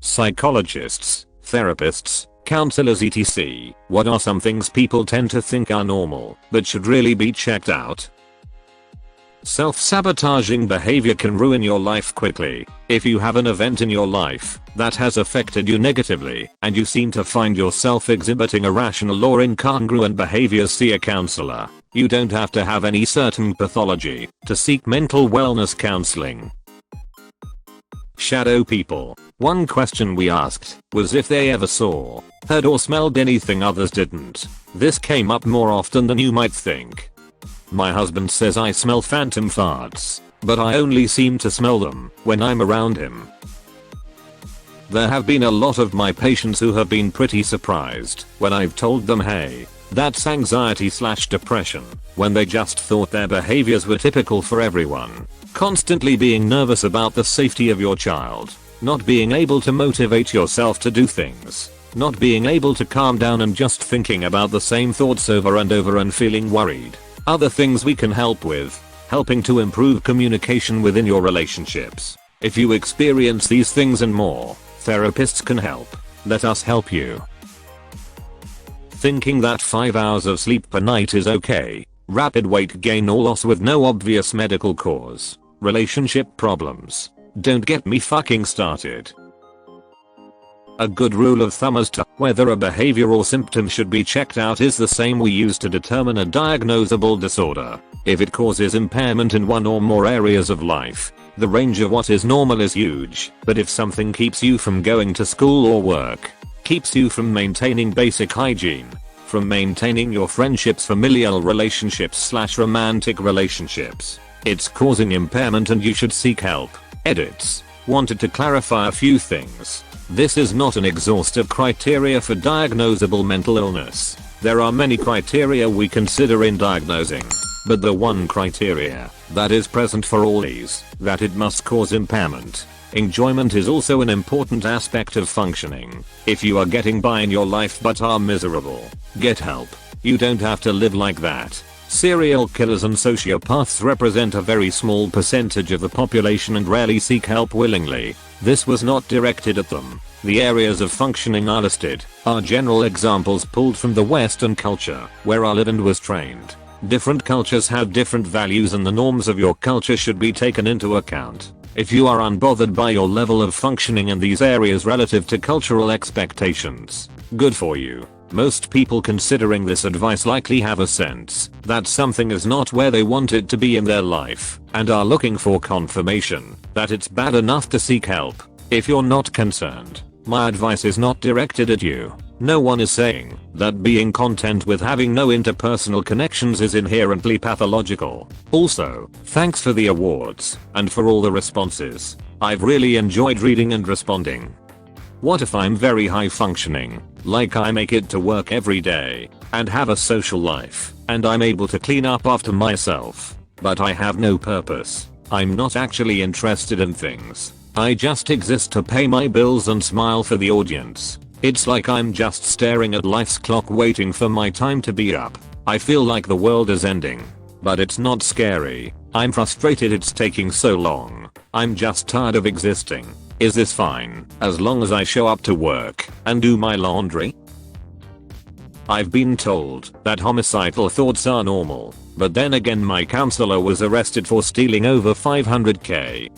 Psychologists, therapists, counselors etc. What are some things people tend to think are normal but should really be checked out? Self-sabotaging behavior can ruin your life quickly. If you have an event in your life that has affected you negatively and you seem to find yourself exhibiting irrational or incongruent behaviors, see a counselor. You don't have to have any certain pathology to seek mental wellness counseling. Shadow people. One question we asked was if they ever saw, heard or smelled anything others didn't. This came up more often than you might think. My husband says I smell phantom farts, but I only seem to smell them when I'm around him. There have been a lot of my patients who have been pretty surprised when I've told them, hey, that's anxiety/depression, when they just thought their behaviors were typical for everyone. Constantly being nervous about the safety of your child, not being able to motivate yourself to do things, not being able to calm down and just thinking about the same thoughts over and over and feeling worried. Other things we can help with, helping to improve communication within your relationships. If you experience these things and more, therapists can help. Let us help you. Thinking that 5 hours of sleep per night is okay. Rapid weight gain or loss with no obvious medical cause. Relationship problems. Don't get me fucking started. A good rule of thumb as to whether a behavior or symptom should be checked out is the same we use to determine a diagnosable disorder. If it causes impairment in one or more areas of life, the range of what is normal is huge. But if something keeps you from going to school or work, keeps you from maintaining basic hygiene, from maintaining your friendships, familial relationships/romantic relationships, it's causing impairment and you should seek help. Edits. Wanted to clarify a few things. This is not an exhaustive criteria for diagnosable mental illness. There are many criteria we consider in diagnosing, but the one criteria that is present for all is that it must cause impairment. Enjoyment is also an important aspect of functioning. If you are getting by in your life but are miserable, get help. You don't have to live like that. Serial killers and sociopaths represent a very small percentage of the population and rarely seek help willingly. This was not directed at them. The areas of functioning are listed are general examples pulled from the Western culture where I lived and was trained. Different cultures have different values and the norms of your culture should be taken into account. If you are unbothered by your level of functioning in these areas relative to cultural expectations, good for you. Most people considering this advice likely have a sense that something is not where they want it to be in their life and are looking for confirmation that it's bad enough to seek help. If you're not concerned, my advice is not directed at you. No one is saying that being content with having no interpersonal connections is inherently pathological. Also, thanks for the awards and for all the responses. I've really enjoyed reading and responding. What if I'm very high functioning, like I make it to work every day, and have a social life, and I'm able to clean up after myself, but I have no purpose. I'm not actually interested in things. I just exist to pay my bills and smile for the audience. It's like I'm just staring at life's clock waiting for my time to be up. I feel like the world is ending. But it's not scary. I'm frustrated it's taking so long. I'm just tired of existing. Is this fine as long as I show up to work and do my laundry? I've been told that homicidal thoughts are normal, but then again my counselor was arrested for stealing over $500k.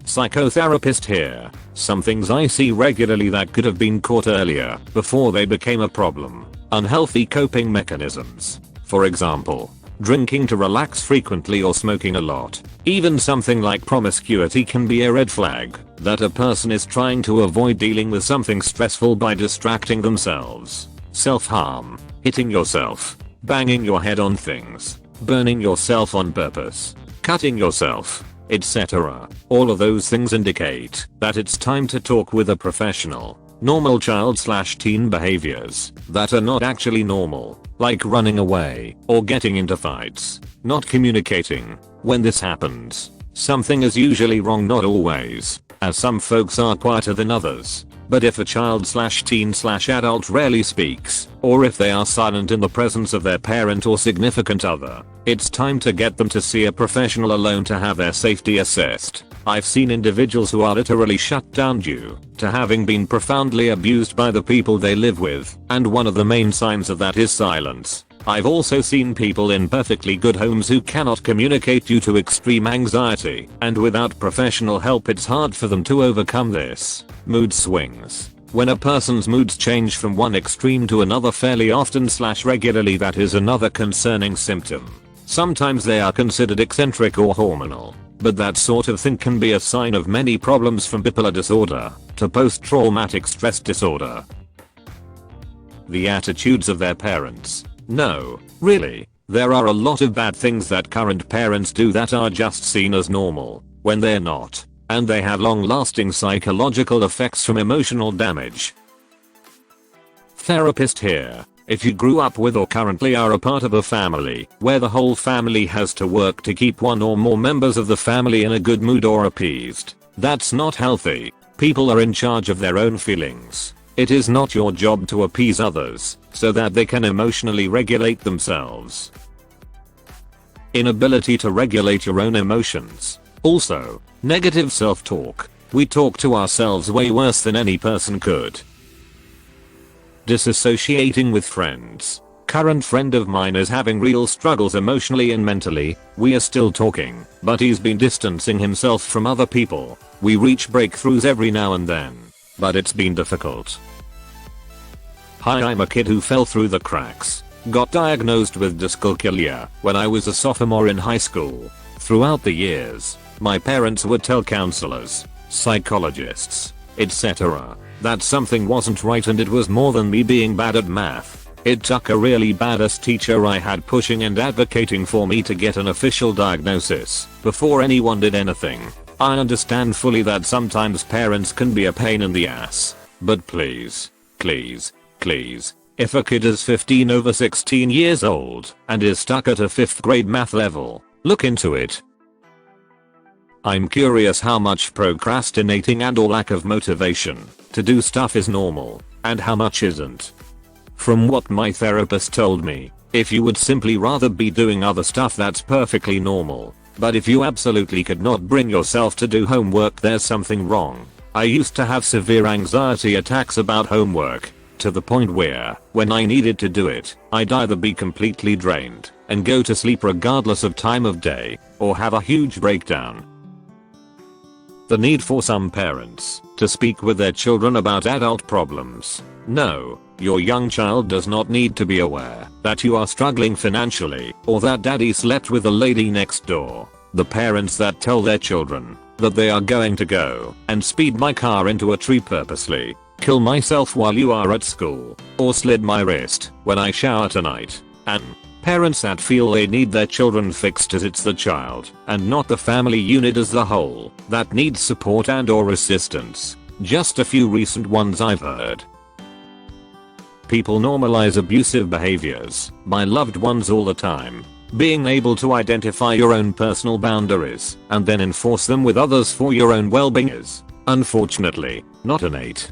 Psychotherapist here. Some things I see regularly that could have been caught earlier before they became a problem. Unhealthy coping mechanisms. For example, drinking to relax frequently or smoking a lot. Even something like promiscuity can be a red flag that a person is trying to avoid dealing with something stressful by distracting themselves. Self-harm. Hitting yourself. Banging your head on things. Burning yourself on purpose. Cutting yourself, etc. All of those things indicate that it's time to talk with a professional. Normal child/teen behaviors that are not actually normal, like running away or getting into fights, not communicating. When this happens, something is usually wrong, not always, as some folks are quieter than others. But if a child/teen/adult rarely speaks, or if they are silent in the presence of their parent or significant other, it's time to get them to see a professional alone to have their safety assessed. I've seen individuals who are literally shut down due to having been profoundly abused by the people they live with, and one of the main signs of that is silence. I've also seen people in perfectly good homes who cannot communicate due to extreme anxiety, and without professional help it's hard for them to overcome this. Mood swings. When a person's moods change from one extreme to another fairly often / regularly, that is another concerning symptom. Sometimes they are considered eccentric or hormonal, but that sort of thing can be a sign of many problems, from bipolar disorder to post-traumatic stress disorder. The attitudes of their parents. No, really, there are a lot of bad things that current parents do that are just seen as normal, when they're not, and they have long-lasting psychological effects from emotional damage. Therapist here. If you grew up with or currently are a part of a family where the whole family has to work to keep one or more members of the family in a good mood or appeased, that's not healthy. People are in charge of their own feelings. It is not your job to appease others so that they can emotionally regulate themselves. Inability to regulate your own emotions. Also, negative self-talk. We talk to ourselves way worse than any person could. Disassociating with friends. Current friend of mine is having real struggles emotionally and mentally. We are still talking, but he's been distancing himself from other people. We reach breakthroughs every now and then, but it's been difficult. Hi, I'm a kid who fell through the cracks. Got diagnosed with dyscalculia when I was a sophomore in high school. Throughout the years, my parents would tell counselors, psychologists, etc. that something wasn't right, and it was more than me being bad at math. It took a really badass teacher I had pushing and advocating for me to get an official diagnosis before anyone did anything. I understand fully that sometimes parents can be a pain in the ass, but please, if a kid is 15 over 16 years old and is stuck at a 5th grade math level, look into it. I'm curious how much procrastinating and or lack of motivation to do stuff is normal, and how much isn't. From what my therapist told me, if you would simply rather be doing other stuff, that's perfectly normal. But if you absolutely could not bring yourself to do homework, there's something wrong. I used to have severe anxiety attacks about homework, to the point where, when I needed to do it, I'd either be completely drained and go to sleep regardless of time of day, or have a huge breakdown. The need for some parents to speak with their children about adult problems. No, your young child does not need to be aware that you are struggling financially or that daddy slept with the lady next door. The parents that tell their children that they are going to go and speed my car into a tree purposely, kill myself while you are at school, or slit my wrist when I shower tonight, and parents that feel they need their children fixed as it's the child and not the family unit as the whole that needs support and or assistance. Just a few recent ones I've heard. People normalize abusive behaviors by loved ones all the time. Being able to identify your own personal boundaries and then enforce them with others for your own well-being is, unfortunately, not innate.